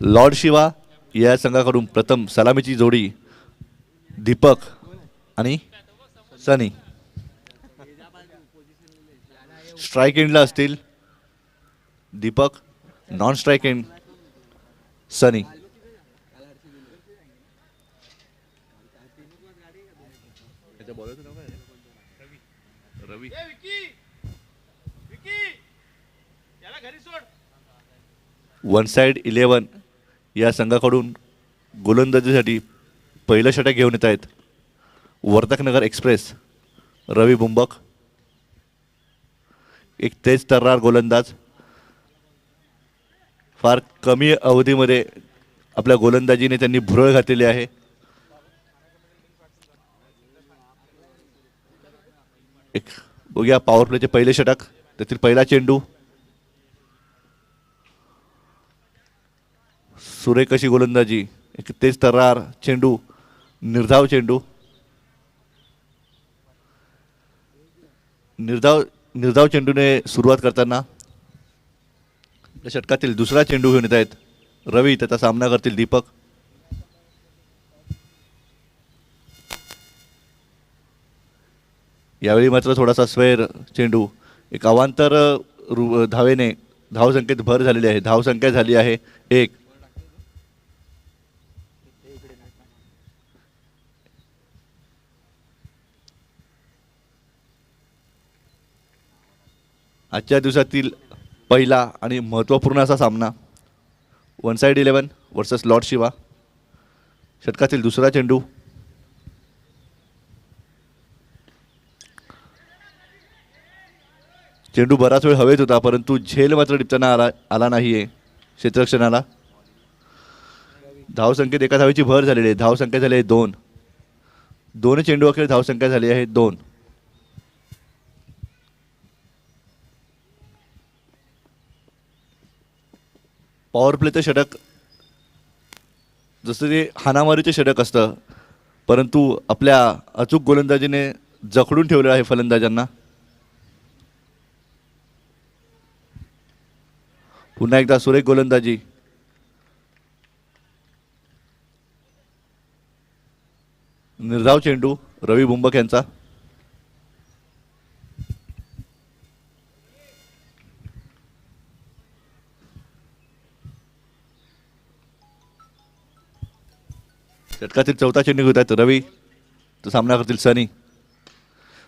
Lord Shiva या संघाकडून प्रथम सलामीची जोडी दीपक आणि सनी. स्ट्राईक एंडला असतील दीपक, नॉन स्ट्राईक एंड सनी. रवी वन साइड 11 या संघाकडून गोलंदाजीसाठी पहिलं षटक घेऊन येत आहेत वर्धकनगर एक्सप्रेस रवी बुंबक. एक तेज तर्रार गोलंदाज, फार कमी अवधीमध्ये आपल्या गोलंदाजीने त्यांनी भुरळ घातलेली आहे. एक बघूया पॉवर प्लेचे पहिले षटक, त्यातील पहिला चेंडू. सुरेख अशी गोलंदाजी, एक तेज तर्रार चेंडू, निर्धाव चेंडू. निर्धाव चेंडूने सुरुवात करताना षटकातील दुसरा चेंडू घेऊन येत आहेत रवी. त्याचा सामना करतील दीपक. यावेळी मात्र थोडासा स्वेर चेंडू, एक अवांतर धावेने धावसंख्येत भर झालेली आहे. धावसंख्या झाली आहे 1. आजच्या दिवसातील पहिला आणि महत्त्वपूर्ण असा सामना one side 11 versus lord Shiva. षटकातील दुसरा चेंडू. चेंडू बराच वेळ हवेत होता, परंतु झेल मात्र टिपताना आला नाहीये क्षेत्ररक्षणाला. धावसंख्येत एका धावेची भर झालेली आहे. धावसंख्या झाली आहे 2. दोन चेंडू अखेर धावसंख्या झाली आहे 2. पॉवर प्लेचं षटक जसं ते हाणामारीचे षटक असतं, परंतु आपल्या अचूक गोलंदाजीने जखडून ठेवलेलं आहे फलंदाजांना. पुन्हा एकदा सुरेख गोलंदाजी. निर्धाव चेंडू रवी बुंबक यांचा. षटकातील चौथा चेंडू घेत आहेत रवी. तो सामना करतील सनी.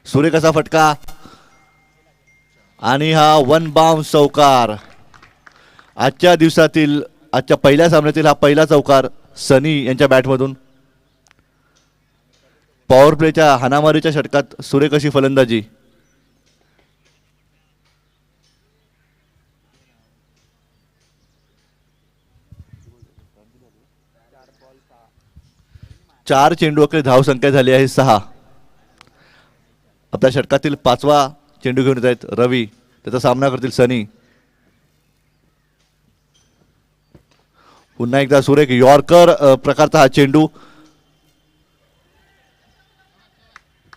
सुरेख असा फटका आणि हा वन बाउंस चौकार. आजच्या दिवसातील आजच्या पहिल्या सामन्यातील हा पहिला चौकार सनी यांच्या बॅटमधून. पॉवर प्लेच्या हाणामारीच्या षटकात सुरेख अशी फलंदाजी. चार चेंडू अखेर धावसंख्या झाली आहे 6. आपल्या षटकातील 5वा चेंडू घेऊन येत आहेत रवी. त्याचा सामना करतील सनी. पुन्हा एकदा सुरेख यॉर्कर प्रकारचा हा चेंडू.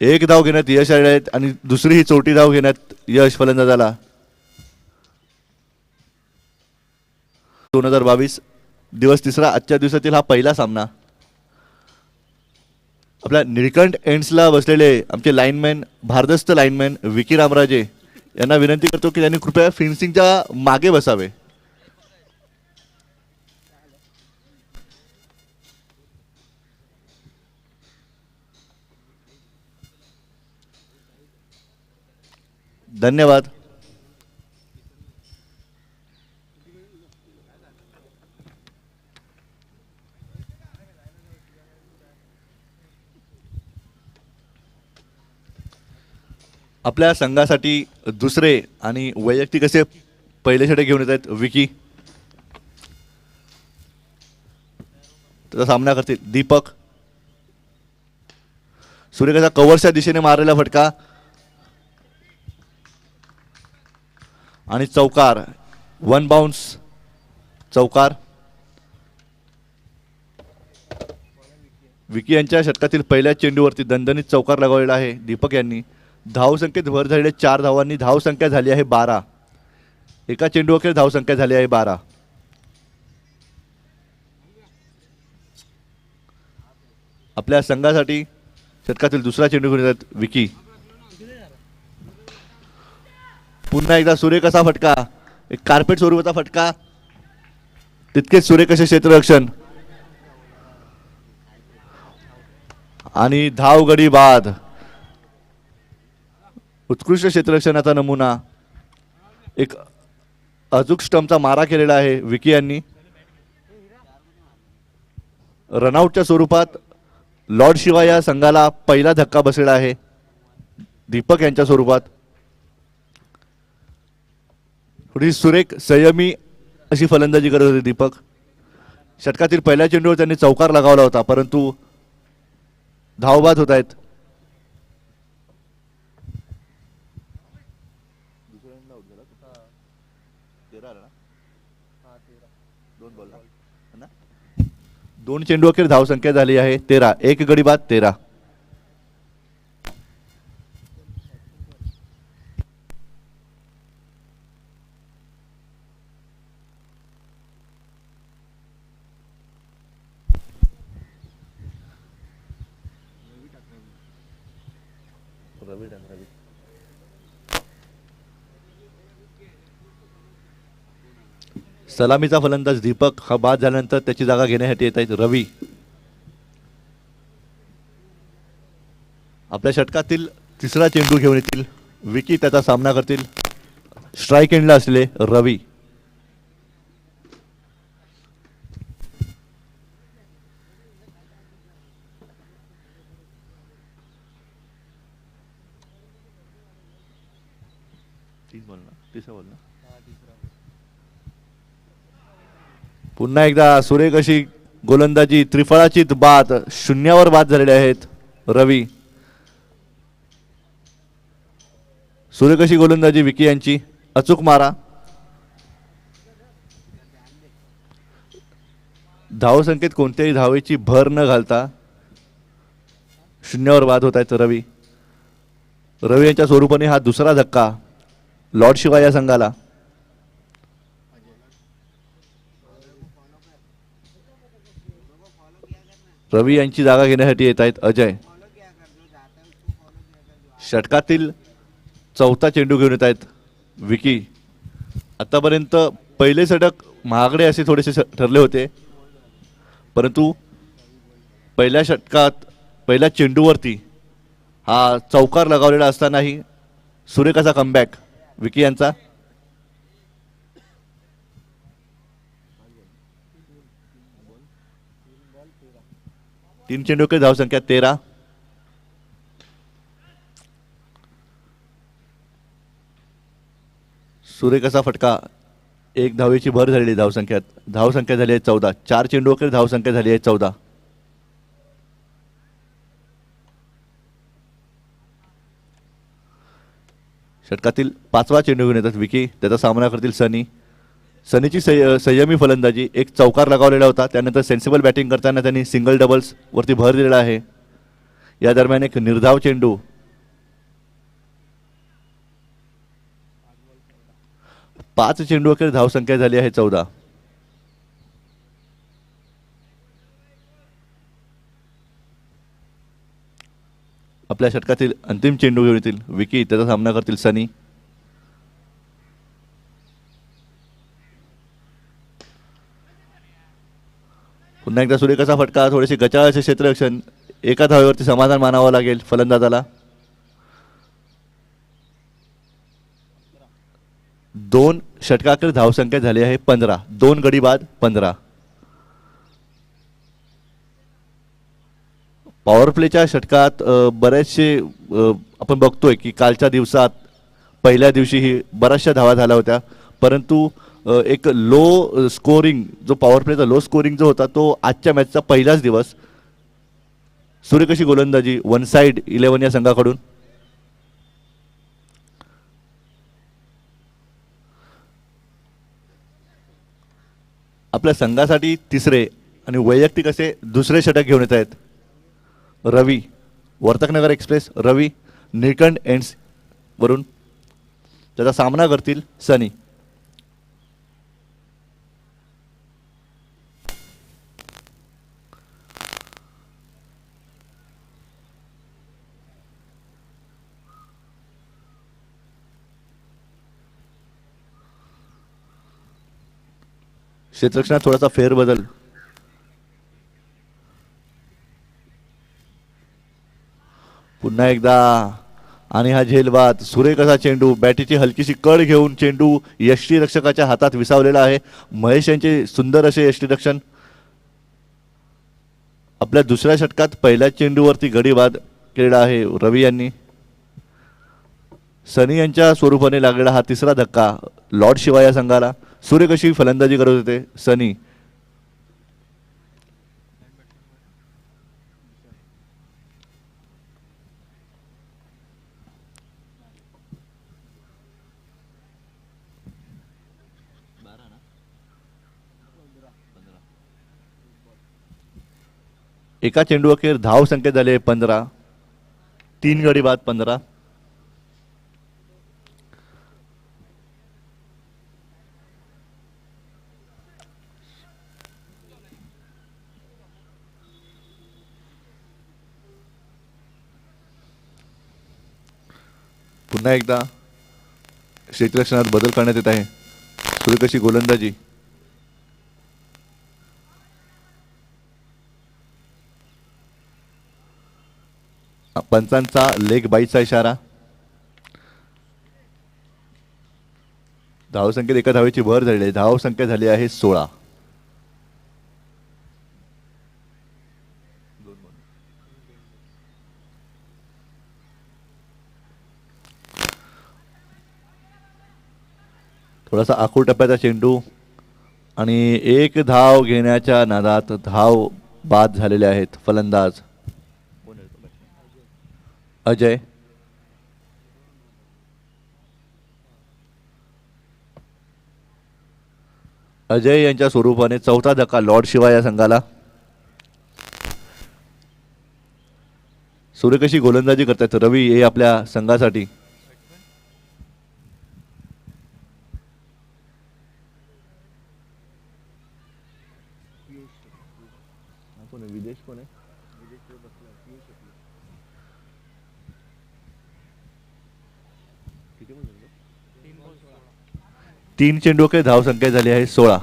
एक धाव घेण्यात यश आले आहेत आणि दुसरी ही चौथी धाव घेण्यात यश फलंदाजाला. 2022 दिवस तिसरा. आजच्या दिवसातील हा पहिला सामना. आपल्या निळकंठ एंड्सला बसलेले आमचे लाईनमॅन, भारदस्त लाईनमॅन विकी रामराजे यांना विनंती करतो की त्यांनी कृपया फेन्सिंगच्या मागे बसावे. धन्यवाद. आपल्या संघासाठी दुसरे आणि वैयक्तिक असे पहिले षटक घेऊन येत आहेत विकी. त्याचा सामना करतील दीपक. सूर्यकाचा कव्हरच्या दिशेने मारलेला फटका आणि चौकार. वन बाउन्स चौकार. विकी यांच्या षटकातील पहिल्या चेंडूवरती दणदणीत चौकार लगावलेला आहे दीपक यांनी. धावसंख्येत भर झालेल्या 4 धावांनी धावसंख्या झाली आहे 12. एका चेंडू अखेर धावसंख्या झाली आहे 12. आपल्या संघासाठी षटकातील दुसरा चेंडू घेऊन येतात विकी. पुन्हा एकदा सुरेख असा फटका, एक कार्पेट स्वरूपाचा फटका, तितकेच सुरेख असे क्षेत्ररक्षण आणि धाव गडी बाद. उत्कृष्ट क्षेत्ररक्षणाचा नमुना, एक अचूक स्टंपचा मारा केलेला आहे विकी यांनी. रनआउटच्या स्वरूपात लॉर्ड शिवा या संघाला पहिला धक्का बसलेला आहे दीपक यांच्या स्वरूपात. थोडी सुरेख संयमी अशी फलंदाजी करत होते दीपक. षटकातील पहिल्या चेंडूवर त्यांनी चौकार लगावला होता, परंतु धावबाद होत आहेत. दोन चेंडू अखेर धावसंख्या झाली आहे 13. एक गडी बाद 13. सलामीचा फलंदाज दीपक हा बाद झाल्यानंतर त्याची जागा घेण्यासाठी येत आहेत रवी. आपल्या षटकातील तिसरा चेंडू घेऊन येतील विकी, त्याचा सामना करतील स्ट्राईक एंडला असलेले रवी. पुन्हा एकदा सुरेख अशी गोलंदाजी, त्रिफळाची बाद, शून्यावर बाद झालेले आहेत रवी. सुरेख अशी गोलंदाजी विकी यांची, अचूक मारा. धावसंख्येत कोणत्याही धावेची भर न घालता शून्यावर बाद होत आहेत रवी. रवी यांच्या स्वरूपाने हा दुसरा धक्का लॉर्ड शिवा या संघाला. रवी यांची जागा घेण्यासाठी येत आहेत अजय. षटकातील चौथा चेंडू घेऊन येत आहेत विकी. आतापर्यंत पहिले षटक महागडे असे थोडेसे ठरले होते, परंतु पहिल्या षटकात पहिल्या चेंडूवरती हा चौकार लगावलेला असतानाही सुरेख असा कमबॅक विकी यांचा. तीन चेंडू के धावसंख्या 13. सुरेख असा फटका, एक धावेची भर झालेली धावसंख्या झाली आहे 14. 4 चेंडू अखेर धावसंख्या झाली आहे 14. षटकातील पाचवा चेंडू घेऊन येतात विकी, त्याचा सामना करतील सनी. सनीची संयमी फलंदाजी, एक चौकार लगावलेला होता, त्यानंतर सेन्सिबल बॅटिंग करताना त्यांनी सिंगल डबल्स वरती भर दिलेला आहे. या दरम्यान एक निर्धाव चेंडू. पाच चेंडू अखेर धावसंख्या झाली आहे 14. आपल्या षटकातील अंतिम चेंडू घेऊन येतील विकी, त्याचा सामना करतील सनी. पुन्हा एकदा सुरेख असा फटका, थोडेसे गचाळ असे क्षेत्ररक्षण, एका धावेवरती समाधान मानावं लागेल फलंदाजाला. 2 षटकाखेर धावसंख्या झाली आहे 15. 2 गडी बाद 15. पॉवर प्लेच्या षटकात बरेचसे आपण बघतोय की कालच्या दिवसात पहिल्या दिवशीही बऱ्याचशा धावा झाल्या होत्या, परंतु एक लो स्कोरिंग जो पॉवर प्लेचा लो स्कोरिंग जो होता तो आजच्या मॅचचा पहिलाच दिवस. सुरेख अशी गोलंदाजी वन साइड 11 या संघाकडून. आपल्या संघासाठी तिसरे आणि वैयक्तिक असे दुसरे षटक घेऊन येत आहेत रवी. वर्तकनगर एक्सप्रेस रवी निळकंठ एंड्स वरून त्याचा सामना करतील सनी. क्षेत्ररक्षणात थोडासा फेरबदल. पुन्हा एकदा आणि हा झेलबाद. सुरेख असा चेंडू. बॅटीची हलकीशी कड घेऊन चेंडू यष्टीरक्षकाच्या हातात विसावलेला आहे. महेश यांचे सुंदर असे यष्टीरक्षण. आपल्या दुसऱ्या षटकात पहिल्या चेंडूवरती गडी बाद केलेला आहे रवी यांनी. सनी यांच्या स्वरूपाने लागलेला हा तिसरा धक्का लॉर्ड शिवाय या संघाला. सुरेख अशी फलंदाजी करत होते सनी. एका चेंडू अखेर धाव संख्या झाले 15. 3 गडी बाद 15. पुन्हा एकदा क्षेत्ररक्षणात बदल करण्यात येत आहे. सुरेख अशी गोलंदाजी. पंचांचा लेग बाईचा इशारा. धावसंख्येत एका धावेची भर झाली आहे. धावसंख्या झाली आहे 16. थोडासा आखूड टप्प्याचा चेंडू आणि एक धाव घेण्याच्या नादात धाव बाद झालेले आहेत फलंदाज. अजय. अजय यांच्या स्वरूपाने चौथा धक्का लॉर्ड शिवाय या संघाला. सुरेख अशी गोलंदाजी करतात रवी हे आपल्या संघासाठी. विदेश कोण आहे? 3 चेंडू के धाव संख्या झाली आहे 16.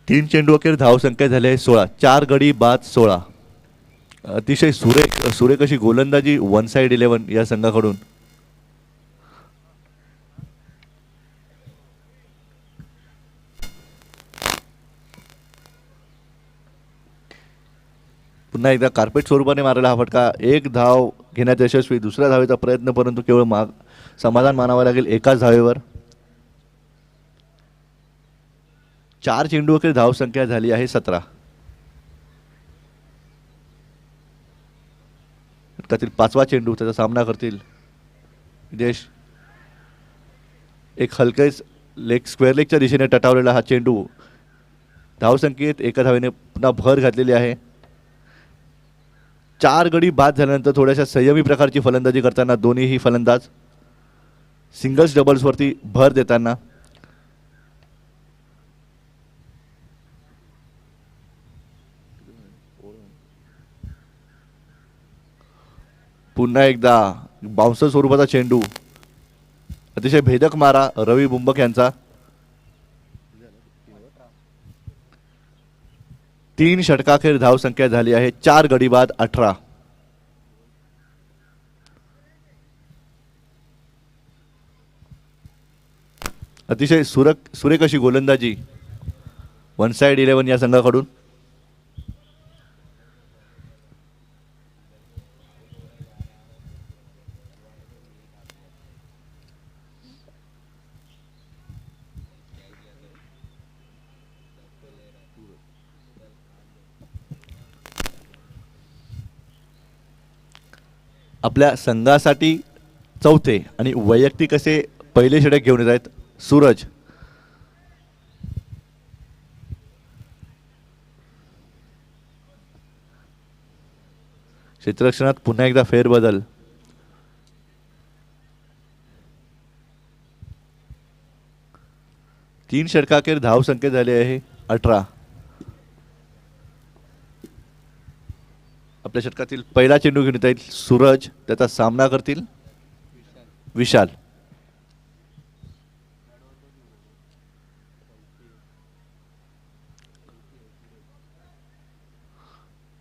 तीन चेंडू अखेर धाव संख्या झाली आहे 16. 4 गडी बाद 16. अतिशय सुरेख अशी गोलंदाजी वन साइड 11 या संघाकडून. पुन्हा एकदा कार्पेट स्वरूपाने मारलेला हा फटका. एक धाव घेण्यात यशस्वी. दुसऱ्या धावेचा प्रयत्न परंतु केवळ समाधान मानावं लागेल एकाच धावेवर. 4 चेंडू अखेर धाव संख्या झाली आहे 17. षटकातील 5वा चेंडू. त्याचा सामना करतील विदेश. एक हलकेच स्क्वेअर लेगच्या दिशेने टटावलेला हा चेंडू. धावसंख्येत एका धावेने पुन्हा भर घातलेली आहे. 4 गडी बाद झाल्यानंतर थोड्याशा संयमी प्रकारची फलंदाजी करताना दोन्हीही फलंदाज सिंगल्स डबल्सवरती भर देताना. पुन्हा एकदा बाउन्सर स्वरूपाचा चेंडू. अतिशय भेदक मारा रवी बुंबक यांचा. 3 षटकाखेर धाव संख्या झाली आहे 4 गडी बाद 18. अतिशय सुरेख अशी गोलंदाजी वन साइड 11 या संघाकडून. आपल्या संघासाठी चौथे आणि वैयक्तिक असे पहिले षटक घेऊन येत आहेत सूरज. क्षेत्ररक्षणात पुन्हा एकदा फेरबदल. तीन षटकाखेर धाव संख्या झाली आहे 18. आपल्या षटकातील पहिला चेंडू घेऊन येत आहेत सूरज. त्याचा सामना करतील विशाल.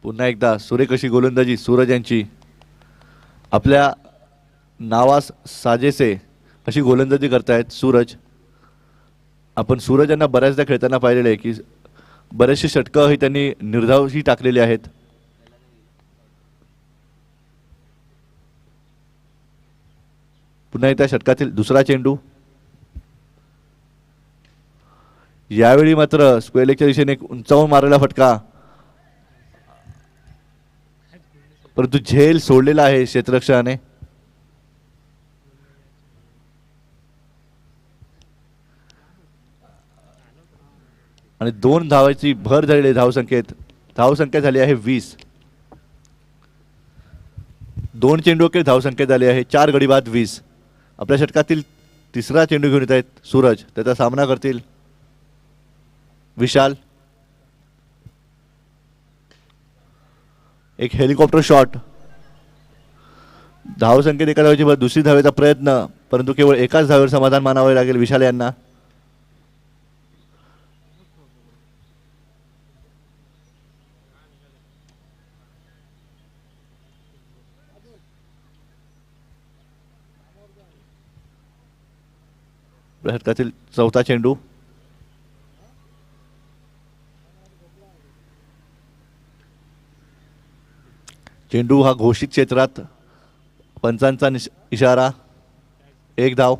पुन्हा एकदा सुरेख अशी गोलंदाजी सूरज यांची. आपल्या नावास साजेसे अशी गोलंदाजी करतायत सूरज. आपण सूरज यांना बऱ्याचदा खेळताना पाहिलेले आहे की बरेचसे षटकं ही त्यांनी निर्धावही टाकलेली आहेत. पुन्हा एकदा षटकातील दुसरा चेंडू. यावेळी मात्र स्क्वेअर लेगच्या दिशेने एक उंचावून मारलेला फटका, परंतु झेल सोडलेला आहे क्षेत्ररक्षकाने. आणि 2 धावाची भर झालेली धावसंख्येत. धावसंख्या झाली आहे 20. 2 चेंडू अखेर धावसंख्या झाली आहे 4 गडी बाद 20. आपल्या षटकातील तिसरा चेंडू घेऊन येत आहेत सूरज. त्याचा सामना करतील विशाल. एक हेलिकॉप्टर शॉट. धावसंख्येत एका धावेची भर. दुसरी धावेचा प्रयत्न, परंतु केवळ एकाच धावेवर समाधान मानावे लागेल विशाल यांना. षटकातील चौथा चेंडू. चेंडू हा घोषित क्षेत्रात. पंचांचा इशारा. 1 धाव.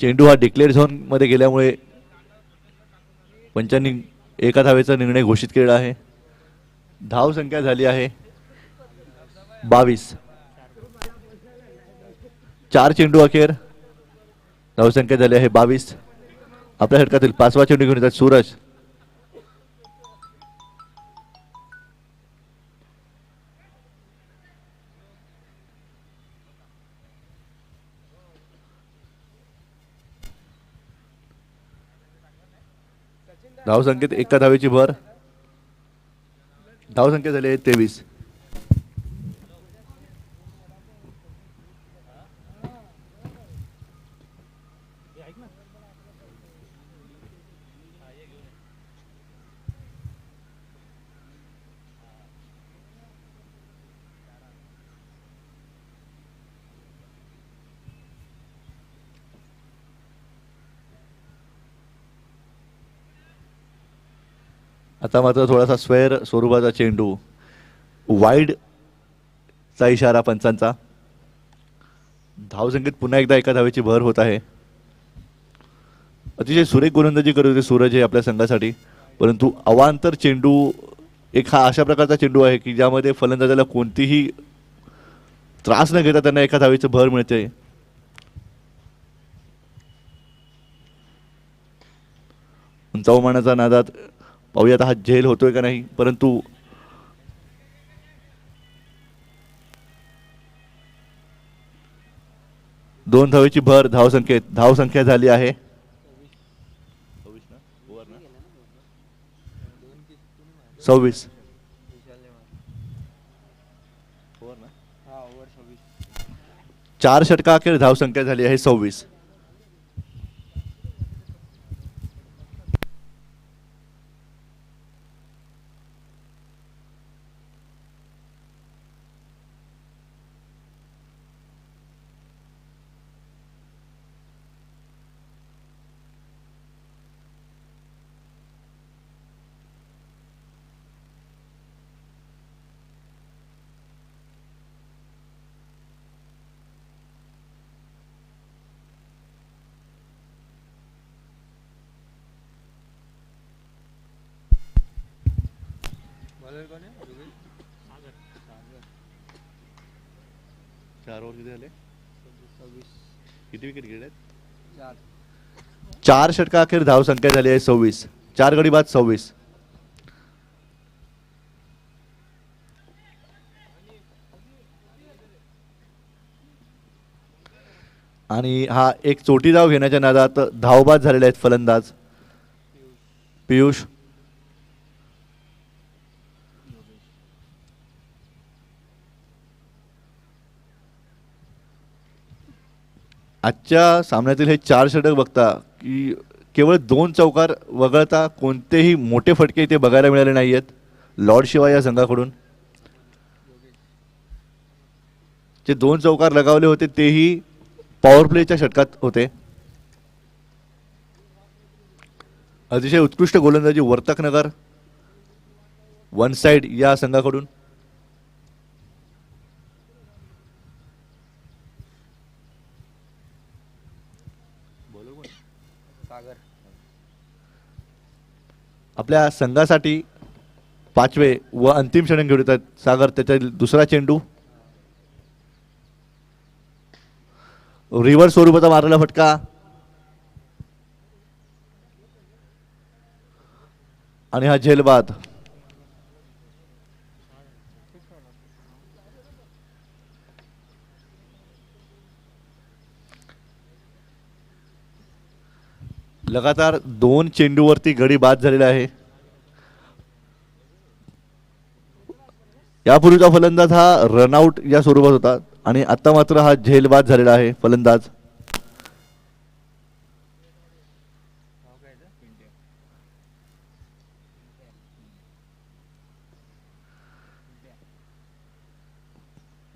चेंडू हा डिक्लेअर झोन मध्ये गेल्यामुळे पंचांनी एका धावेचा निर्णय घोषित केला आहे. धाव संख्या झाली आहे 22. 4 चेंडू अखेर. धावसंख्या झाली आहे 22. आपल्या षटकातील 5वा चेंडू घेऊन येतात सूरज. धावसंख्येत एका धावेची भर. धावसंख्या झाली आहे 23. आता मात्र थोडासा स्क्वेअर स्वरूपाचा चेंडू. वाईड चा इशारा पंचांचा. धावसंख्येत पुन्हा एकदा एका धावेची भर होत आहे. अतिशय सुरेख गोलंदाजी करत होते सूरज हे आपल्या संघासाठी, परंतु अवांतर चेंडू एक हा अशा प्रकारचा चेंडू आहे की ज्यामध्ये फलंदाजाला कोणतीही त्रास न घेता त्यांना एका धावेची भर मिळते. उंचावमानाच्या नादात पाहूयात हा झेल होतोय का नाही, परंतु दोन धावेची भर धावसंख्येत. धावसंख्या झाली आहे 26. 4 षटका अखेर धावसंख्या झाली आहे 26. किती विकेट गेले? 4 षटका अखेर धावसंख्या झाली आहे 26. 4 गडी बाद 26. आणि हा एक चोटी धाव घेण्याच्या नादात धावबाद झालेले आहेत फलंदाज पियुष. आजच्या सामन्यातील हे 4 षटक बघता की केवळ 2 चौकार वगळता कोणतेही मोठे फटके इथे बघायला मिळाले नाही आहेत लॉर्ड शिवाय या संघाकडून. जे 2 चौकार लगावले होते तेही पॉवर प्लेच्या षटकात होते. अतिशय उत्कृष्ट गोलंदाजी वर्तकनगर वन साइड या संघाकडून. आपल्या संघासाठी 5वे व अंतिम षटक घेऊन येत आहेत सागर. त्यातील दुसरा चेंडू रिव्हर्स स्वरूपाचा मारलेला फटका आणि हा झेलबाद. लगातार 2 चेंडूवरती गडी बाद झालेला आहे. यापूर्वीचा फलंदाज हा रनआउट या स्वरूपात होता आणि आता मात्र हा झेलबाद झालेला आहे फलंदाज.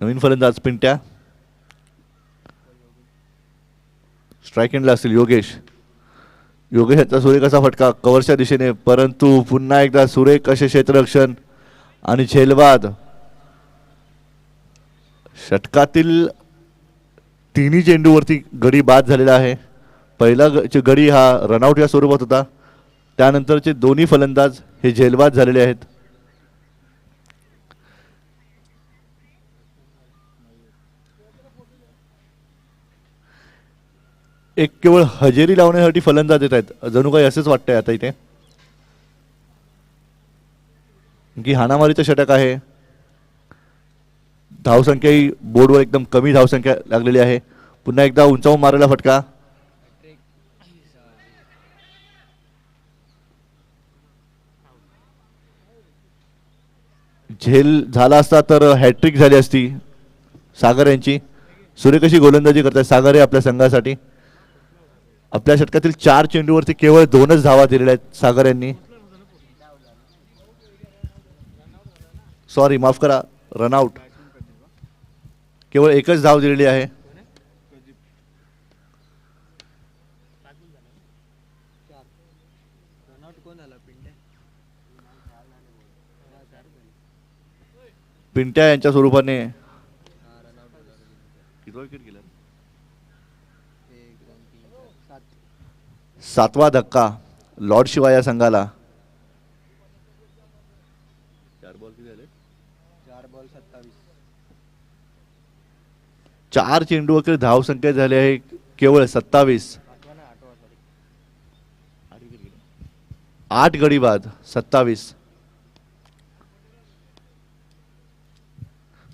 नवीन फलंदाज पिंट्या. स्ट्राईक एंडला असतील योगेश. योगेश याचा सुरेख असा फटका कव्हरच्या दिशेने परंतु पुन्हा एकदा सुरेख असे क्षेत्ररक्षण आणि झेलबाद. षटकातील तिन्ही चेंडूवरती गडी बाद झालेला आहे. पहिला गडी हा रनआउट या स्वरूपात होता. त्यानंतरचे दोन्ही फलंदाज हे झेलबाद झालेले आहेत. एक केवळ हजेरी लावण्यासाठी फलंदाज येत आहेत जणू काही असेच वाटतंय आता इथे की हाणामारीचं षटक आहे. धावसंख्याही बोर्डवर एकदम कमी धावसंख्या लागलेली आहे. पुन्हा एकदा उंचावून मारलेला फटका. झेल झाला असता तर हॅट्रिक झाली असती सागर यांची. सुरेख अशी गोलंदाजी करतात सागर हे आपल्या संघासाठी. आपल्या षटकातील 4 चेंडूवरती केवळ 2च धावा दिलेल्या आहेत सागर यांनी. सॉरी माफ करा रनआउट. केवळ एकच धाव दिलेली आहे. पिंट्या यांच्या स्वरूपाने 7वा धक्का लॉर्ड शिवाय या संघाला. 4 चेंडूवर धावसंख्या झाली आहे केवळ 27. 8 गडी बाद 27.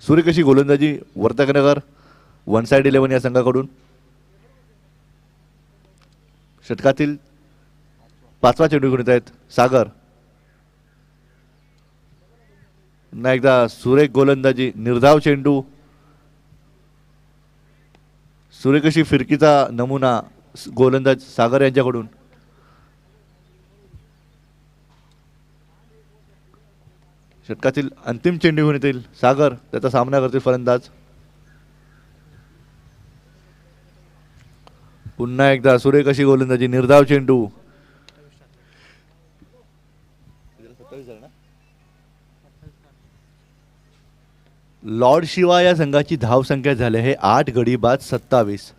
सूर्य कशी गोलंदाजी वर्तकनगर वन साइड 11 या संघाकडून. षटकातील 5वा चेंडू घेऊन येत आहेत सागर. पुन्हा एकदा सुरेख गोलंदाजी निर्धाव चेंडू. सूर्यकशी फिरकीचा नमुना गोलंदाज सागर यांच्याकडून. षटकातील अंतिम चेंडू घेऊन येतील सागर. त्याचा सामना करतील फलंदाज. पुन्हा एकदा सूर्यकशी गोलंदाजी निर्धाव चेंडू. लॉर्ड शिवा या संघाची धाव संख्या झाली आहे 8 गडी बाद 27.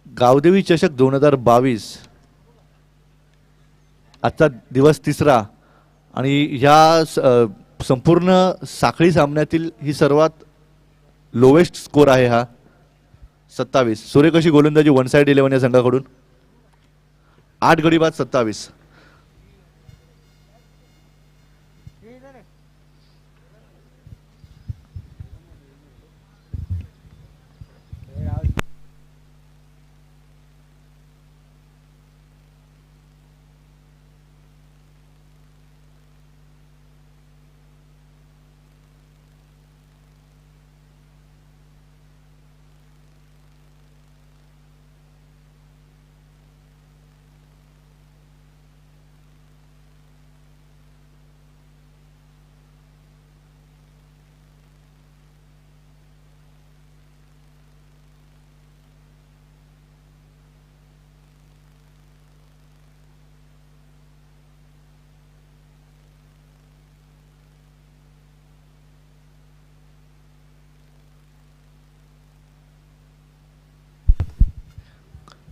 गावदेवी चषक 2022 आजचा दिवस 3रा आणि या संपूर्ण साखळी सामन्यातील ही सर्वात लोवेस्ट स्कोर आहे हा 27. सूर्यकशी गोलंदाजी वन साइड 11 या संघाकडून. 8 गडी बाद 27.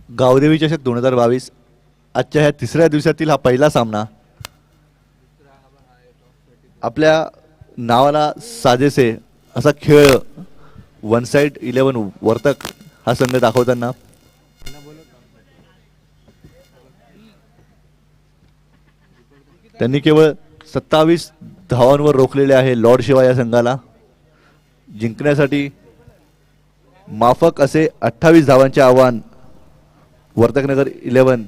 गावदेवी चषक 2022 आजच्या ह्या तिसऱ्या दिवसातील हा पहिला सामना. आपल्या नावाला साजेसे असा खेळ वन साइड 11 वर्तक हा संघ दाखवताना त्यांनी केवळ 27 धावांवर रोखलेले आहे लॉर्ड शिवा या संघाला. जिंकण्यासाठी माफक असे 28 धावांचे आव्हान वर्तकनगर 11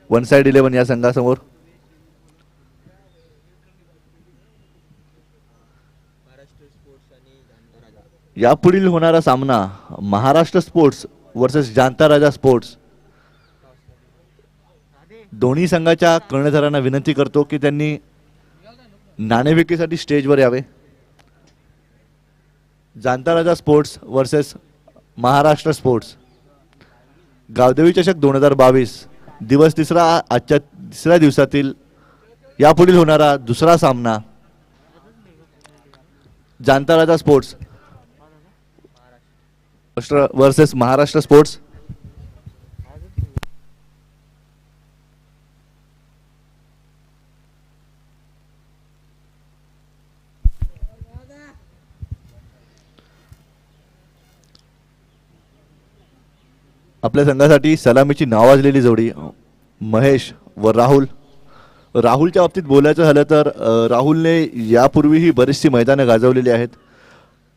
वन साइड 11 या संघासमोर. यापुढील होणारा सामना Maharashtra sports versus जांता Raja sports. दोन्ही संघाच्या कर्णधारांना विनंती करतो की त्यांनी नाणेफेकीसाठी स्टेजवर यावे. Janta Raja sports versus Maharashtra sports. Gavdevi चषक 2022 दिवस तिसरा. आजच्या तिसऱ्या दिवसातील यापुढील होणारा दुसरा सामना जांता Raja sports versus Maharashtra sports. आपल्या संघासाठी सलामीची नावाजलेली जोडी महेश व राहुल. राहुलच्या बाबतीत बोलायचं झालं तर राहुलने यापूर्वीही बरीचशी मैदानं गाजवलेली आहेत.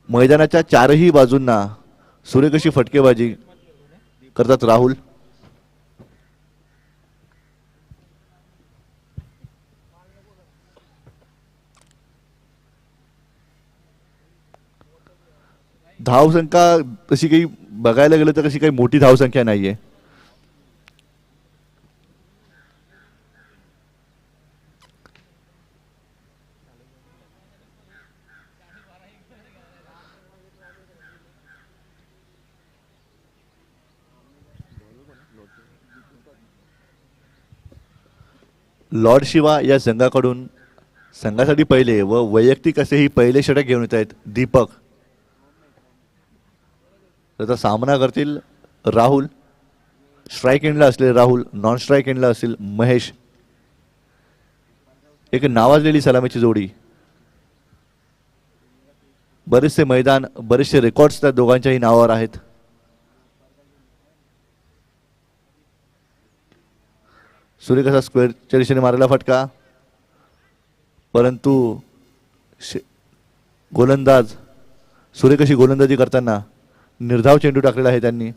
मैदानाच्या चारही बाजूंना सुरेख अशी फटकेबाजी करतात राहुल. धावसंख्या तशी काही बघायला गेलं तर अशी काही मोठी धावसंख्या नाहीये. लॉर्ड शिवा या संघाकडून संघासाठी पहिले व वैयक्तिक असेही पहिले षटक घेऊन येत आहेत दीपक. त्याचा सामना करतील राहुल. स्ट्राईक एंडला असलेले राहुल, नॉन स्ट्राईक एंडला असेल महेश. एक नावाजलेली सलामीची जोडी. बरेचसे मैदान, बरेचसे रेकॉर्ड्स त्या दोघांच्याही नावावर आहेत. सुरेख असा स्क्वेअरच्या दिशेने मारलेला फटका, परंतु गोलंदाज सुरेख अशी गोलंदाजी करताना निर्धाव चेंडू टाकलेला आहे त्यांनी.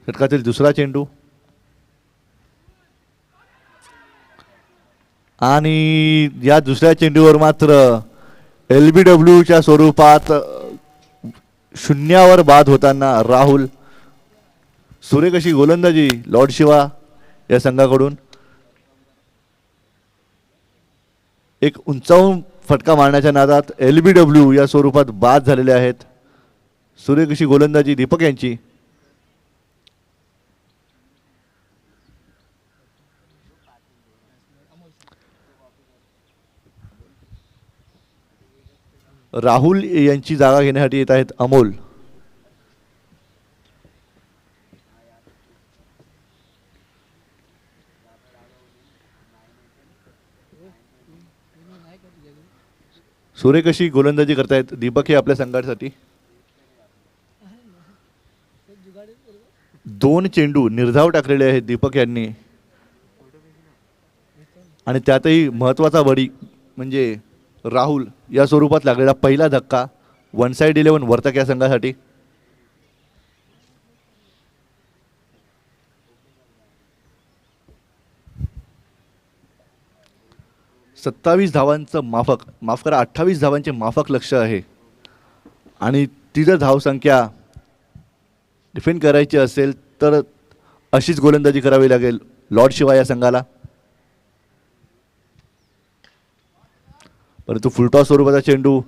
षटकातील दुसरा चेंडू आणि या दुसऱ्या चेंडूवर मात्र LBWच्या स्वरूपात शून्यावर बाद होताना राहुल. सुरेख अशी गोलंदाजी लॉर्ड शिवा या संघाकडून. एक उंचावून फटका मारण्याच्या नादात LBW या स्वरूपात बाद झालेले आहेत. सुरेख अशी गोलंदाजी दीपक यांची. राहुल यांची जागा घेण्यासाठी येत आहेत अमोल. सुरेख अशी गोलंदाजी करतायत दीपक हे आपल्या संघासाठी. 2 चेंडू निर्धाव टाकलेले आहेत दीपक यांनी आणि त्यातही महत्वाचा बळी म्हणजे राहुल या स्वरूपात लागलेला पहिला धक्का वन साइड 11 वर्तक या संघासाठी. सत्तावीस धावांचं माफ करा 28 धावांचे माफक लक्ष आहे आणि ती जर धावसंख्या डिफेंड करायची असेल तर अशीच गोलंदाजी करावी लागेल लॉर्ड शिवा या संघाला. परंतु फुलटॉस स्वरूपाचा चेंडू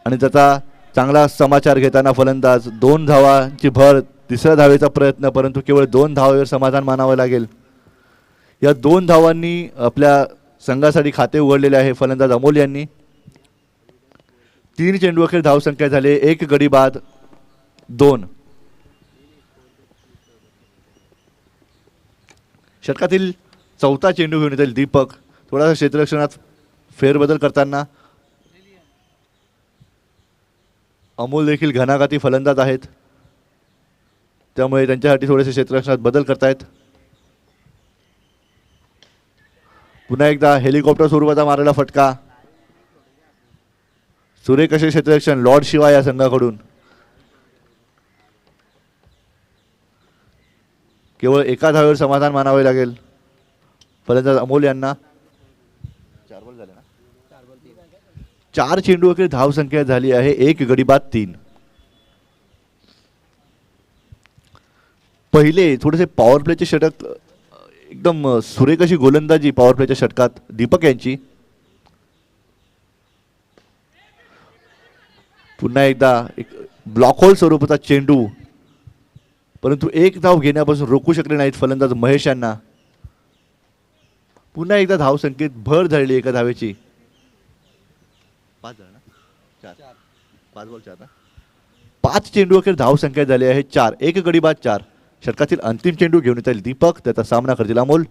आणि त्याचा चांगला समाचार घेताना फलंदाज. 2 धावांची भर, तिसऱ्या धावेचा प्रयत्न, परंतु केवळ 2 धावांवर समाधान मानावं लागेल. या 2 धावांनी आपल्या संघासाठी खाते उघडलेले आहे फलंदाज अमोल यांनी. 3 चेंडू अखेर धावसंख्या झाले, 1 गडी बाद 2. षटकातील चौथा चेंडू घेऊन येतील दीपक. थोडासा क्षेत्ररक्षणात फेरबदल करताना अमोल देखील घणाघाती फलंदाज आहेत, त्यामुळे त्यांच्यासाठी थोडेसे क्षेत्ररक्षणात बदल करतायत. पुन्हा एकदा हेलिकॉप्टर स्वरूपाचा मारलेला फटका. सुरेख असे क्षेत्ररक्षण लॉर्ड शिवा या संघाकडून. केवळ एका धावेवर समाधान मानावे लागेल फलंदाज अमोल यांना. 4 चेंडू अखेर धाव संख्या झाली आहे 1 गडी बाद 3. पहिले थोडेसे पॉवर प्लेचे षटक, एकदम सुरेख अशी गोलंदाजी पॉवर प्लेच्या षटकात दीपक यांची. पुन्हा एकदा एक ब्लॉक होल स्वरूपाचा चेंडू, परंतु एक धाव घेण्यापासून रोखू शकले नाहीत फलंदाज महेश यांना. पुन्हा एकदा धाव संख्येत भर झालेली एका धावेची. 5 बॉल 4. 5 चेंडू अखेर धाव संख्या झाली आहे 4. 1 गडी बाद 4. षटकातील अंतिम चेंडू घेऊन येतील दीपक. त्याचा सामना करतील अमोल.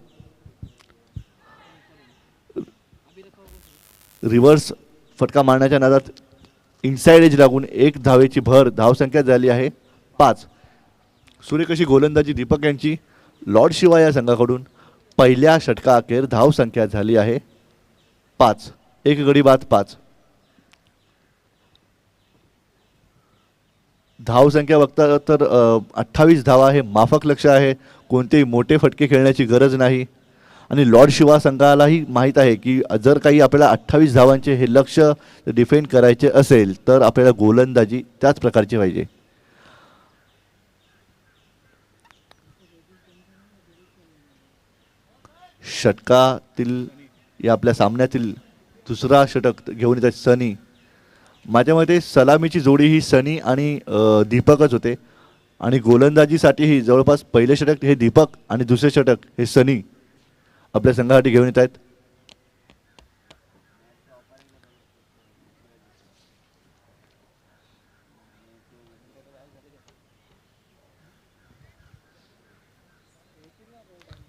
रिव्हर्स फटका मारण्याच्या नादात इनसाइड एज लागून 1 धावेची भर. धावसंख्या झाली आहे 5. सुरेख अशी गोलंदाजी दीपक यांची लॉर्ड शिवा या संघाकडून. पहिल्या षटका अखेर धावसंख्या झाली आहे 5. 1 गडी बाद 5. धावसंख्या बघता तर 28 धावा हे माफक लक्ष आहे. कोणतेही मोठे फटके खेळण्याची गरज नाही. आणि लॉर्ड शिवा संघालाही माहीत आहे की जर काही आपल्याला 28 धावांचे हे लक्ष डिफेंड करायचे असेल तर आपल्याला गोलंदाजी त्याच प्रकारची पाहिजे. षटकातील या आपल्या सामन्यातील दुसरा षटक घेऊन येतात सनी. माझ्या मते सलामीची जोडी ही सनी आणि दीपकच होते आणि गोलंदाजीसाठीही जवळपास पहिले षटक हे दीपक आणि दुसरे षटक हे सनी आपल्या संघासाठी घेऊन येत आहेत.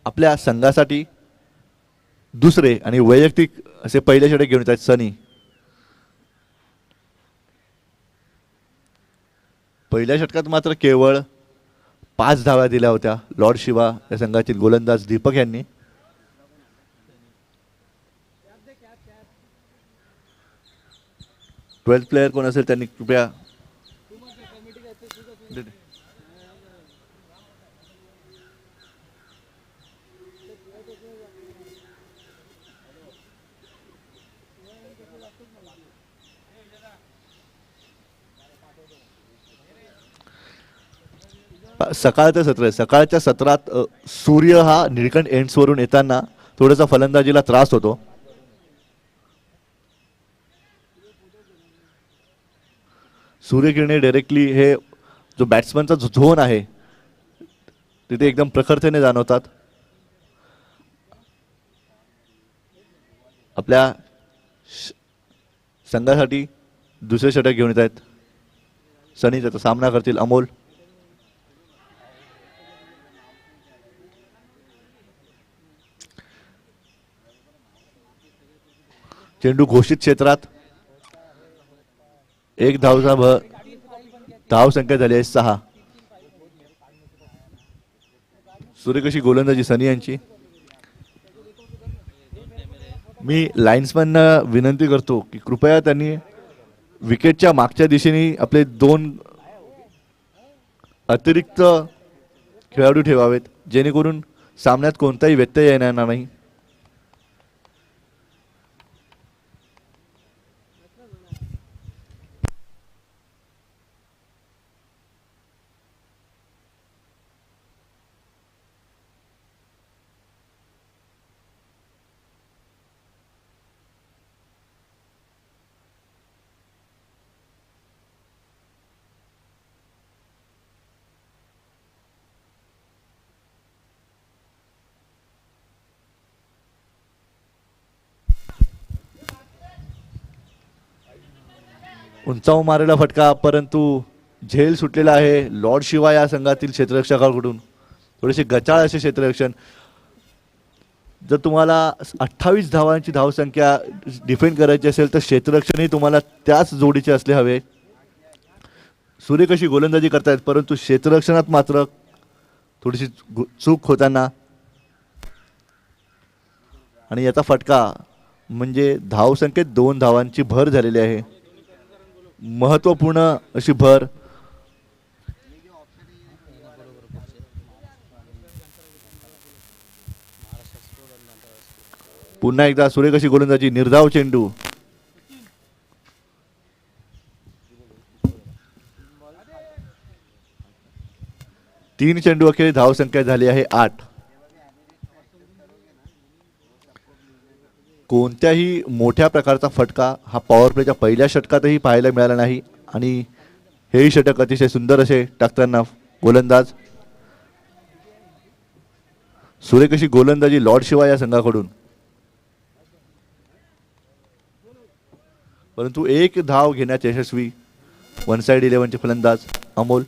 आपल्या संघासाठी दुसरे आणि वैयक्तिक असे पहिले षटक घेऊन येत आहेत सनी. पहिल्या षटकात मात्र केवळ 5 धावा दिल्या होत्या लॉर्ड शिवा या संघातील गोलंदाज दीपक यांनी. ट्वेल्थ प्लेयर कोण असेल त्यांनी कृपया सकाळचं सत्र आहे. सकाळच्या सत्रात सूर्य हा निळकंठ एंड्सवरून येताना थोडासा फलंदाजीला त्रास होतो. सूर्यकिरणे डायरेक्टली हे जो बॅट्समनचा जो झोन आहे तिथे एकदम प्रखरतेने जाणवतात. आपल्या संघासाठी दुसरे षटक घेऊन येत आहेत सनी. त्याचा सामना करतील अमोल. चेंडू घोषित क्षेत्रात. 1 धावचा धाव संख्या झाली आहे 6. सूर्यकशी गोलंदाजी सनी यांची. मी लाईन्समॅनना विनंती करतो की कृपया त्यांनी विकेटच्या मागच्या दिशेने आपले 2 अतिरिक्त खेळाडू ठेवावेत जेणेकरून सामन्यात कोणताही व्यत्यय येणार नाही. उंचावून मारलेला फटका, परंतु झेल सुटलेला आहे लॉर्ड शिवा या संघातील क्षेत्ररक्षकाकडून. थोडेसे गचाळ असे क्षेत्ररक्षण. जर तुम्हाला 28 धावांची धावसंख्या डिफेंड करायची असेल तर क्षेत्ररक्षणही तुम्हाला त्याच जोडीचे असले हवे. सूर्य कशी गोलंदाजी करतायत परंतु क्षेत्ररक्षणात मात्र थोडीशी चूक होताना आणि याचा फटका म्हणजे धावसंख्येत 2 धावांची भर झालेली आहे. महत्त्वपूर्ण अशी भर. पुन्हा एकदा सूर्य कशी गोलंदाजी निर्धाव चेंडू. तीन चेंडू अखेर धावसंख्या झाली आहे 8. कोणत्याही मोठ्या प्रकारचा फटका हा पॉवर प्लेच्या पहिल्या षटकातही पाहायला मिळाला नाही आणि हेही षटक अतिशय सुंदर असे टाकताना गोलंदाज. सूर्य कशी गोलंदाजी लॉर्ड शिवा या संघाकडून. परंतु एक धाव घेण्यात यशस्वी वन साइड 11चे फलंदाज अमोल.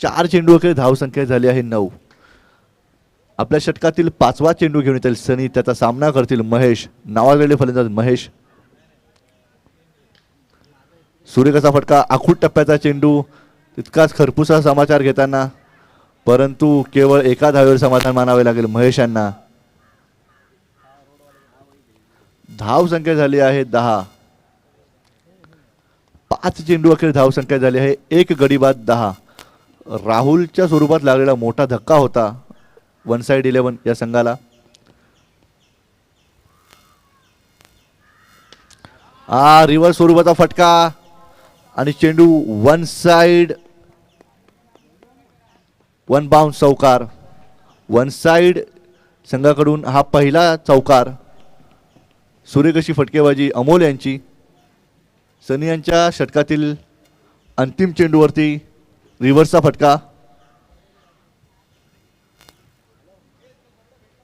चार चेंडू अखेर धावसंख्या झाली आहे 9. आपल्या षटकातील 5वा चेंडू घेऊन येतील सनी. त्याचा सामना करतील महेश. नावाजलेले फलंदाज महेश. सूर्य कसा फटका आखूड टप्प्याचा चेंडू. तितकाच खरपूसा समाचार घेताना परंतु केवळ एका धावेवर समाधान मानावे लागेल महेश यांना. धावसंख्या झाली आहे 10. 5 चेंडू अखेर धावसंख्या झाली आहे 1 गडी बाद 10. राहुलच्या स्वरूपात लागलेला मोठा धक्का होता वन साइड 11 या संघाला. रिव्हर्स स्वरूपाचा फटका आणि चेंडू वन साइड. वन बाउंस चौकार. वन साइड संघाकडून हा पहिला चौकार. सूर्य कशी फटकेबाजी अमोल यांची. सनी यांच्या षटकातील अंतिम चेंडूवरती रिव्हर्सचा फटका.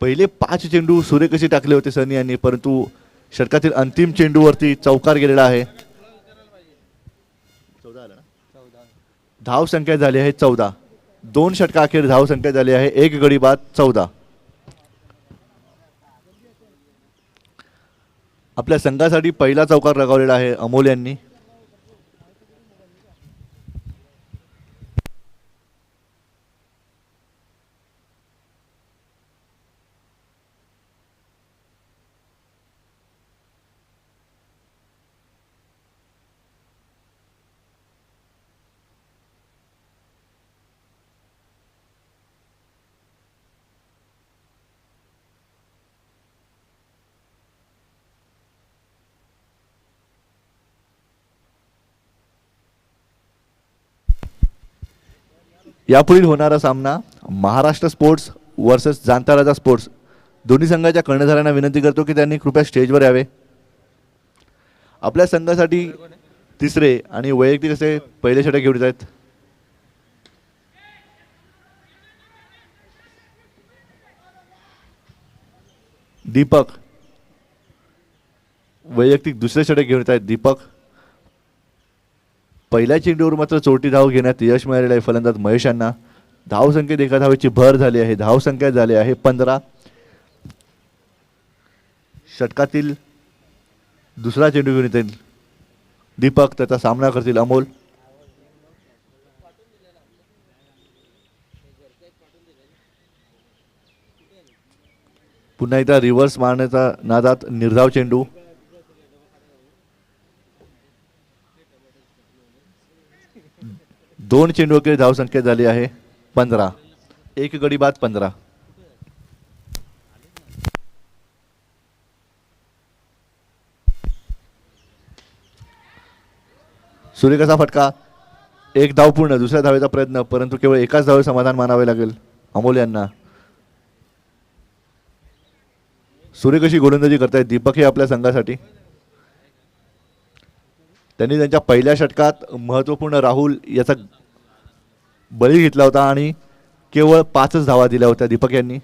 पहिले 5 चेंडू सूर्य कशी टाकले होते सनी यांनी परंतु षटकातील अंतिम चेंडूवरती चौकार गेलेला आहे. धावसंख्या झाली आहे 14. 2 षटका अखेर धावसंख्या झाली आहे 1 गडी बाद 14. आपल्या संघासाठी पहिला चौकार लगावलेला आहे अमोल यांनी. यापुढील होणारा सामना महाराष्ट्र स्पोर्ट्स वर्सेस जाणता राजा स्पोर्ट्स. दोन्ही संघाच्या कर्णधारांना विनंती करतो की त्यांनी कृपया स्टेजवर यावे. आपल्या संघासाठी तिसरे आणि वैयक्तिक असे पहिले षटक घेऊन येत आहेत. दीपक. वैयक्तिक दुसरे षटक घेऊन येत आहेत दीपक. पहिल्या चेंडूवर मात्र चोटी धाव घेण्यात यश मिळालेलं आहे फलंदाज महेश यांना. धावसंख्येत एका धावेची भर झाली आहे. धावसंख्या झाली आहे 15. षटकातील दुसरा चेंडू घेऊन येतील दीपक. त्याचा सामना करतील अमोल. पुन्हा एकदा रिव्हर्स मारण्याचा नादात निर्धाव चेंडू. दोन चेंडू अखेर धावसंख्या झाली आहे 15. 1 गडी बाद 15. सूर्य कसा फटका. 1 धाव पूर्ण. दुसऱ्या धावेचा प्रयत्न परंतु केवळ एकाच धावे समाधान मानावे लागेल अमोल यांना. सूर्य कशी गोलंदाजी करतायत दीपक हे आपल्या संघासाठी. त्यांनी त्यांच्या पहिल्या षटकात महत्त्वपूर्ण राहुल याचा बळी घेतला होता आणि केवळ 5च धावा दिल्या होत्या दीपक यांनी.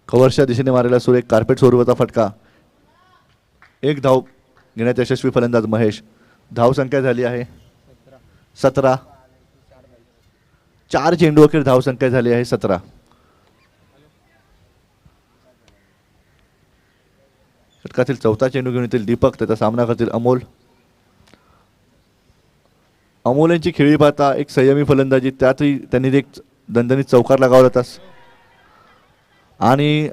कव्हरच्या दिशेने मारलेला सुरेख कार्पेट स्वरूपाचा फटका. एक धाव घेण्यात यशस्वी फलंदाज महेश. धाव संख्या झाली आहे 17. 4 चेंडू अखेर धाव संख्या झाली आहे 17. षटकातील चौथा चेंडू घेऊन येतील दीपक. त्याचा सामना करतील अमोल. अमोल यांची खेळी पाहता एक संयमी फलंदाजी, त्यातही त्यांनी एक दणदणीत चौकार लगावला तास आणि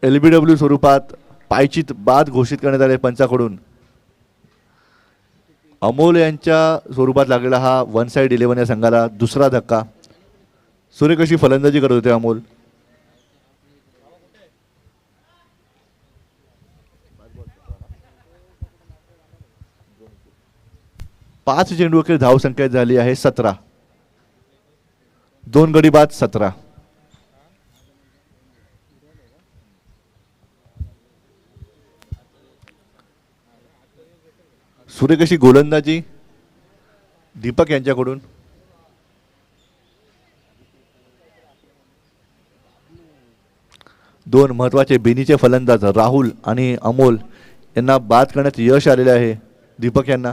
LBW स्वरूपात पायचीत बाद घोषित करण्यात आले पंचाकडून. अमोल यांच्या स्वरूपात लागलेला हा 1 साइड 11 या संघाला दुसरा धक्का. सुरेख अशी फलंदाजी करत होते अमोल. पाच चेंडू अखेर धाव संख्या झाली आहे 17. 2 गडी बाद 17. सुरेख अशी गोलंदाजी दीपक यांच्याकडून. दोन महत्वाचे बेनीचे फलंदाज राहुल आणि अमोल यांना बाद करण्यात यश आलेले आहे दीपक यांना.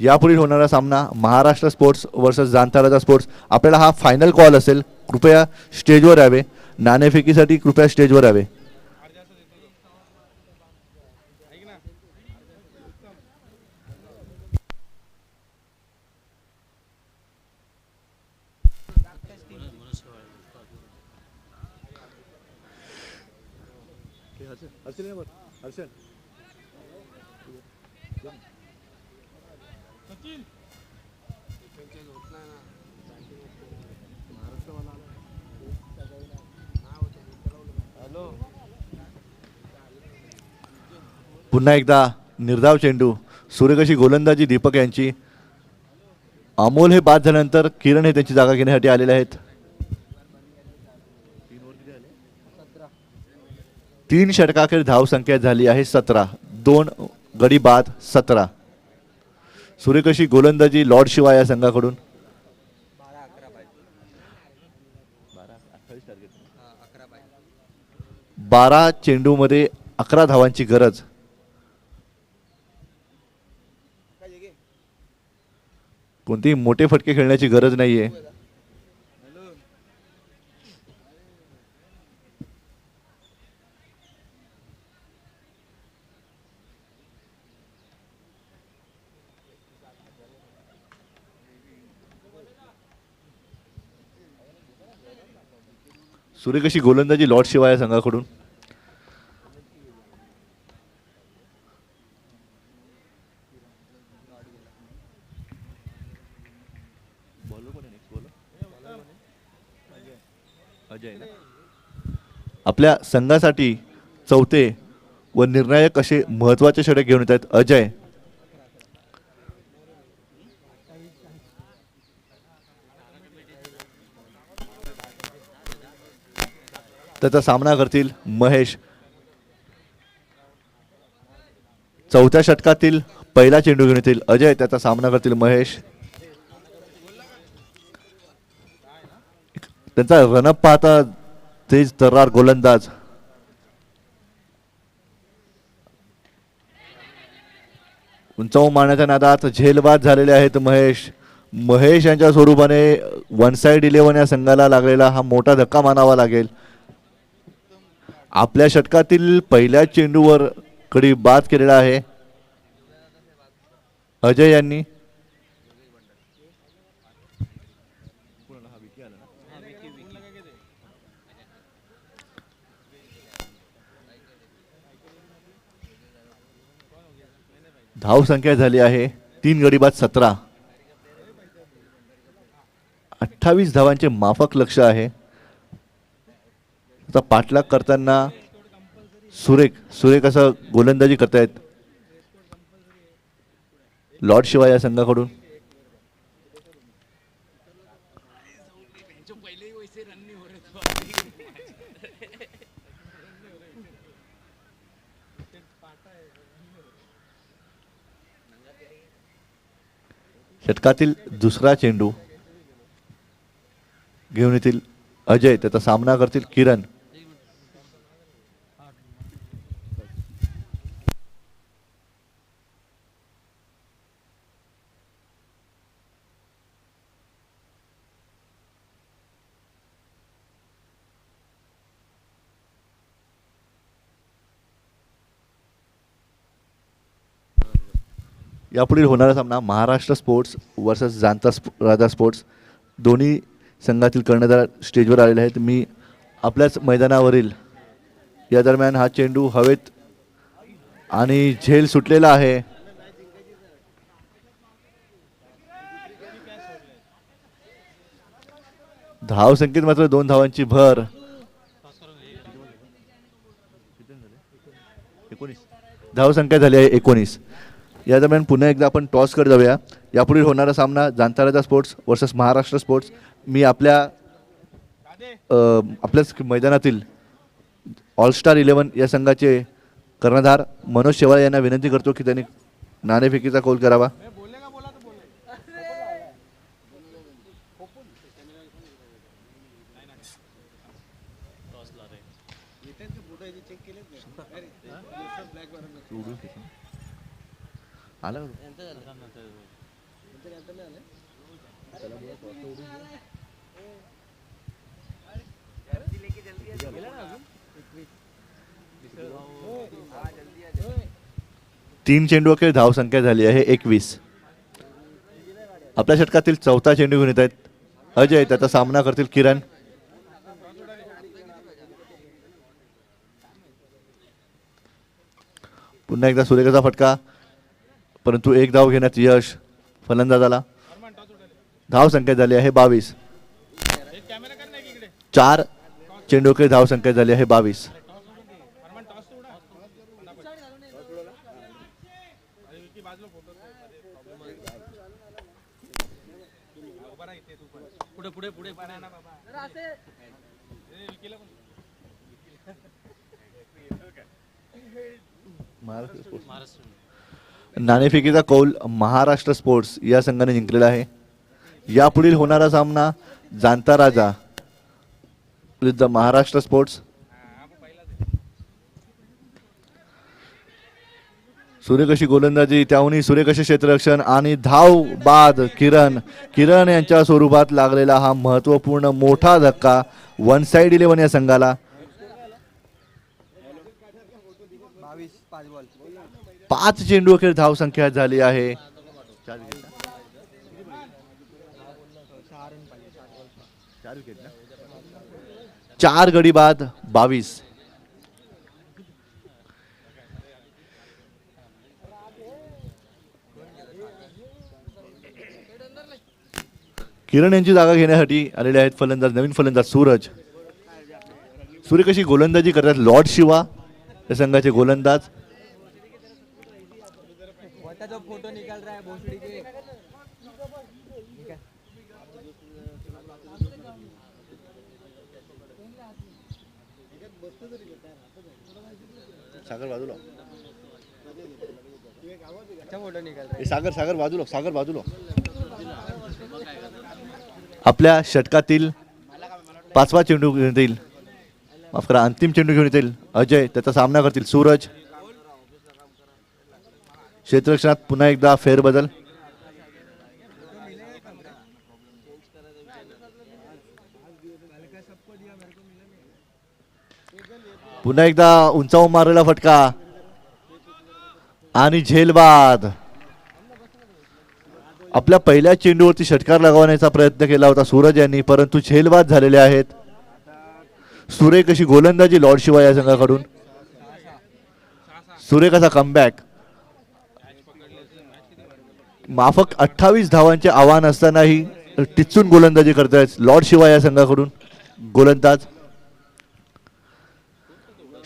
यापुढील होणारा सामना महाराष्ट्र स्पोर्ट्स वर्सेस जामताराजा स्पोर्ट्स. आपल्याला हा फायनल कॉल असेल. कृपया स्टेजवर यावे. नाणेफेकीसाठी कृपया स्टेजवर यावे. पुन्हा एकदा निर्धाव चेंडू. सुरेख अशी गोलंदाजी दीपक यांची. अमोल हे बाद झाल्यानंतर किरण हे त्यांची जागा घेण्यासाठी आलेले आहेत. 3 षटकाखेर धाव संख्या झाली आहे 17. 2 गडी बाद 17. सुरेख अशी गोलंदाजी लॉर्ड शिवा या संघाकडून. 12 चेंडू मध्ये 11 धावांची गरज. कोणतेही मोठे फटके खेळण्याची गरज नाहीये. सुरेख अशी गोलंदाजी लॉर्ड शिवा या संघाकडून. आपल्या संघासाठी चौथे व निर्णायक असे महत्वाचे षटक घेऊन येत आहेत अजय. त्याचा सामना करतील महेश. चौथ्या षटकातील पहिला चेंडू घेऊन येतील अजय. त्याचा सामना करतील महेश. त्यांचा रनअप पाहता तेज तर्रार गोलंदाज. उंचावून मारण्याच्या नादात झेलबाद झालेले आहेत महेश. महेश यांच्या स्वरूपाने 1 साइड 11 या संघाला लागलेला हा मोठा धक्का मानावा लागेल. आपल्या षटकातील पहिल्या चेंडूवर कडी बाद केलेला आहे अजय यांनी. धाव संख्या झाली आहे 3 गडी बाद 17. 28 धावांचे माफक लक्ष आहे. आता पाठलाग करताना सुरेख असं गोलंदाजी करतायत लॉर्ड शिवा या संघाकडून. षटकातील दुसरा चेंडू घेऊन येतील अजय, त्याचा सामना करतील किरण. यापुढील होणारा सामना महाराष्ट्र स्पोर्ट्स वर्सेस जाणता राजा स्पोर्ट्स. दोन्ही संघातील कर्णधार स्टेजवर आलेले आहेत. मी आपल्याच मैदानावरील या दरम्यान हा चेंडू हवेत आणि झेल सुटलेला आहे. धाव संख्येत मात्र 2 धावांची भर. 19 धाव संख्या झाली आहे 19. या दरम्यान पुन्हा एकदा आपण टॉसकडे जाऊया. यापुढील होणारा सामना जाणता राजा स्पोर्ट्स वर्सेस महाराष्ट्र स्पोर्ट्स. मी आपल्याच मैदानातील ऑलस्टार 11 या संघाचे कर्णधार मनोज शेवाळे यांना विनंती करतो की त्यांनी नाणेफेकीचा कौल करावा. तीन चेंडू अखेर धाव संख्या झाली आहे 21. आपल्या षटकातील चौथा चेंडू घेऊन येत आहेत अजय, त्याचा सामना करतील किरण. पुन्हा एकदा सुरेखाचा फटका, परंतु एक धाव घेण्यात यश फलंदाजाला. धाव संख्या झाली आहे 22. 4 चेंडू अखेर धाव संख्या झाली आहे 22. नाणेफेकीचा कौल महाराष्ट्र स्पोर्ट्स या संघाने जिंकलेला आहे. यापुढील होणारा सामना जाणता राजा विरुद्ध महाराष्ट्र स्पोर्ट्स. सुरेख अशी गोलंदाजी, त्याहूनही सुरेख असे क्षेत्ररक्षण आणि धाव बाद किरण यांच्या स्वरूपात लागलेला हा महत्वपूर्ण मोठा धक्का 1 साइड 11 या संघाला. 5 चेंडू अखेर धाव संख्या झाली आहे 4 गडी बाद 22. किरण यांची जागा घेण्यासाठी आलेले आहेत नवीन फलंदाज सूरज. कशी गोलंदाजी करतात लॉर्ड शिवा या संघाचे गोलंदाज. फोटो निकाल रहा है भोसड़ी के. सागर बाजूला. अच्छा फोटो निकाल रहा है. सागर बाजूला. आपल्या षटकातील 5वा चेंडू घेऊन येईल, माफ करा अंतिम चेंडू घेऊन येतील अजय, त्याचा सामना करतील सूरज. क्षेत्ररक्षणात पुन्हा एकदा फेरबदल. पुन्हा एकदा उंचावून मारलेला फटका आणि झेलबाद. आपल्या पहिल्या चेंडूवरती षटकार लगावण्याचा प्रयत्न केला होता सूरज यांनी, परंतु झेलबाद झालेले आहेत. सुरेख अशी गोलंदाजी लॉर्ड शिवा या संघाकडून. सुरेख असा कमबॅक. माफक 28 धावांचे आव्हान असतानाही टिचून गोलंदाजी करतायत लॉर्ड शिवा या संघाकडून गोलंदाज.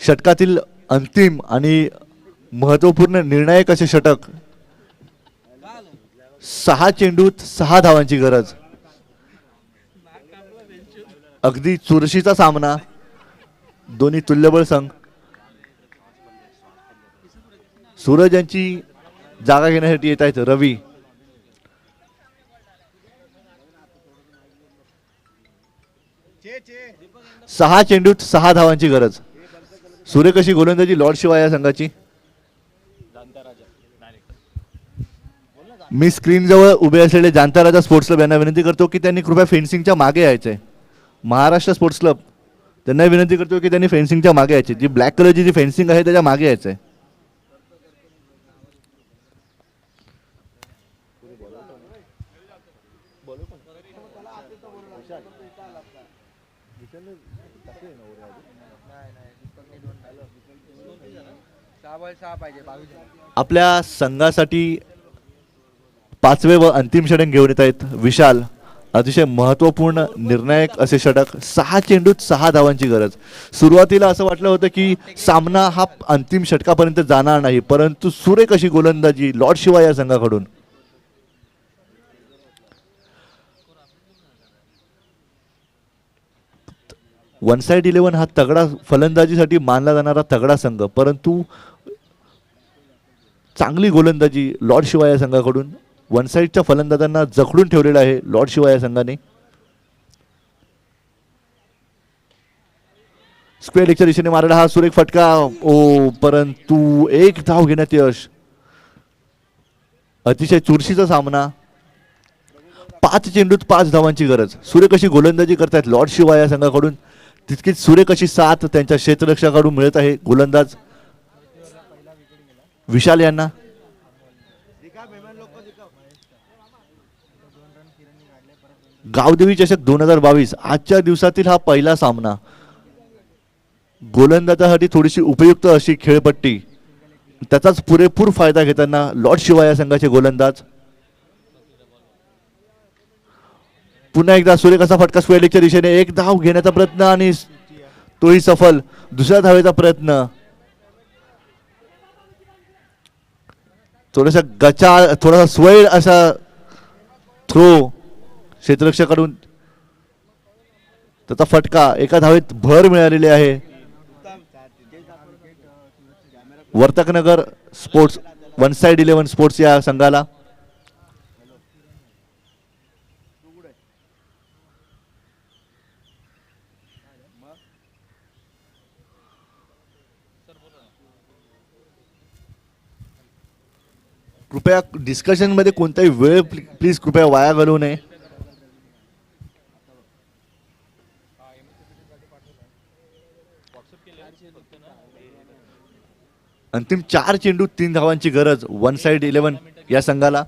षटकातील अंतिम आणि महत्वपूर्ण निर्णायक असे षटक. 6 चेंडूत 6 धावांची गरज. अगदी चुरशीचा सामना. दोन्ही तुल्यबळ संघ. सूरज यांची जागा घेण्यासाठी येत आहेत रवी. 6 चेंडूत 6 धावांची गरज. सूर्यकशी गोलंदाजी लॉर्ड शिवाय या संघाची. मी स्क्रीन जवळ उभे असलेले जाणता राजा स्पोर्ट्स क्लब यांना विनंती करतो की त्यांनी कृपया फेन्सिंगच्या मागे यायचंय. महाराष्ट्र स्पोर्ट्स क्लब त्यांना विनंती करतो की त्यांनी फेन्सिंगच्या मागे यायचे. जी ब्लॅक कलरची जी फेन्सिंग आहे त्याच्या मागे यायचंय. आपल्या संघासाठी 5वे व अंतिम षटक घेऊन येत आहेत विशाल. अतिशय महत्वपूर्ण निर्णायक असे षटक. 6 चेंडूत 6 धावांची गरज. सुरुवातीला असं वाटलं होतं की सामना हा अंतिम षटकापर्यंत जाणार नाही, परंतु सुरेख अशी गोलंदाजी लॉर्ड शिवाय या संघाकडून. वन साइड 11 हा तगडा फलंदाजीसाठी मानला जाणारा तगडा संघ, परंतु चांगली गोलंदाजी लॉर्ड शिवाय या संघाकडून. वन साइडच्या फलंदाजांना जखडून ठेवलेला आहे लॉर्ड शिवाय या संघाने. स्क्वेअर लेगच्या दिशेने मारलेला हा सुरेख फटका. ओ, परंतु एक धाव घेण्यात यश. अतिशय चुरशीचा सामना. 5 चेंडूत 5 धावांची गरज. सूर्यकशी गोलंदाजी करतायत लॉर्ड शिवाय या संघाकडून. तितकीच सूर्यकशी साथ त्यांच्या क्षेत्ररक्षकाकडून मिळत आहे गोलंदाज विशाल यांना. गावदेवी चषक 2022 आजच्या दिवसातील हा पहिला सामना. गोलंदाजासाठी थोडीशी उपयुक्त अशी खेळपट्टी. त्याचाच पुरेपूर फायदा घेताना लॉर्ड शिवाय या संघाचे गोलंदाज. पुन्हा एकदा सूर्य कसा फटका स्क्वेअर लेगच्या दिशेने. एक धाव घेण्याचा प्रयत्न आणि तोही सफल. दुसऱ्या धावेचा प्रयत्न. थोडासा गचा, थोडासा स्वैर असा थ्रो क्षेत्ररक्षकाकडून. त्याचा फटका. एका धावेत भर मिळालेली आहे Vartak Nagar sports one side 11 sports या संघाला. कृपया डिस्कशन मध्ये कोणताही वेळ प्लीज कृपया वाया घालवू नये. अंतिम 4 चेंडू 3 धावांची गरज वन साइड 11 या संघाला.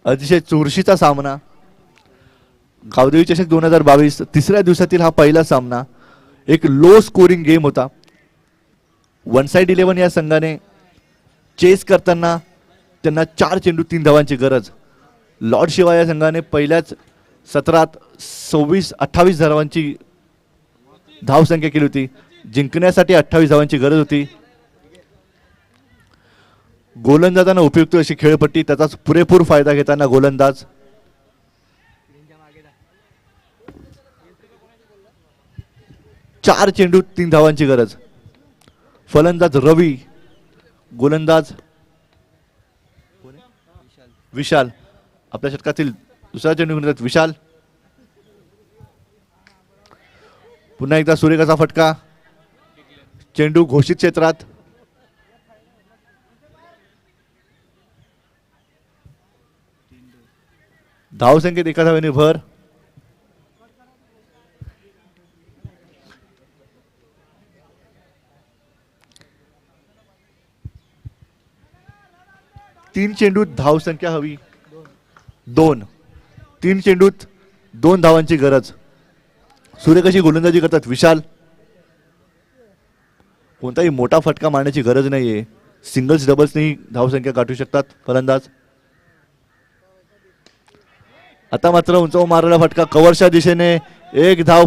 अतिशय चुरशीचा सामना. गावदेवी चषक 2022 तिसऱ्या दिवसातील हा पहिला सामना. एक लो स्कोरिंग गेम होता. वन साइड 11 या संघाने चेस करताना त्यांना 4 चेंडू 3 धावांची गरज. लॉर्ड शिवाय या संघाने पहिल्याच सत्रात 28 धावांची धावसंख्या केली होती. जिंकण्यासाठी 28 धावांची गरज होती. गोलंदाजांना उपयुक्त अशी खेळपट्टी. त्याचाच पुरेपूर फायदा घेताना गोलंदाज. चार चेंडू 3 धावांची गरज. फलंदाज रवी. गोलंदाज विशाल. आपल्या षटकातील दुसरा चेंडू घेऊन येतात विशाल. पुन्हा एकदा सूर्यकाचा फटका. चेंडू घोषित क्षेत्रात. धावसंख्येत एका धावेने भर. तीन चेंडूत धावसंख्या हवी 2. 3 चेंडूत 2 धावांची गरज. सूर्यकशी गोलंदाजी करतात विशाल. कोणताही मोठा फटका मारण्याची गरज नाहीये. सिंगल्स डबल्सनी धावसंख्या गाठू शकतात फलंदाज. आता मात्र उंचावून मारलेला फटका कव्हरच्या दिशेने. एक धाव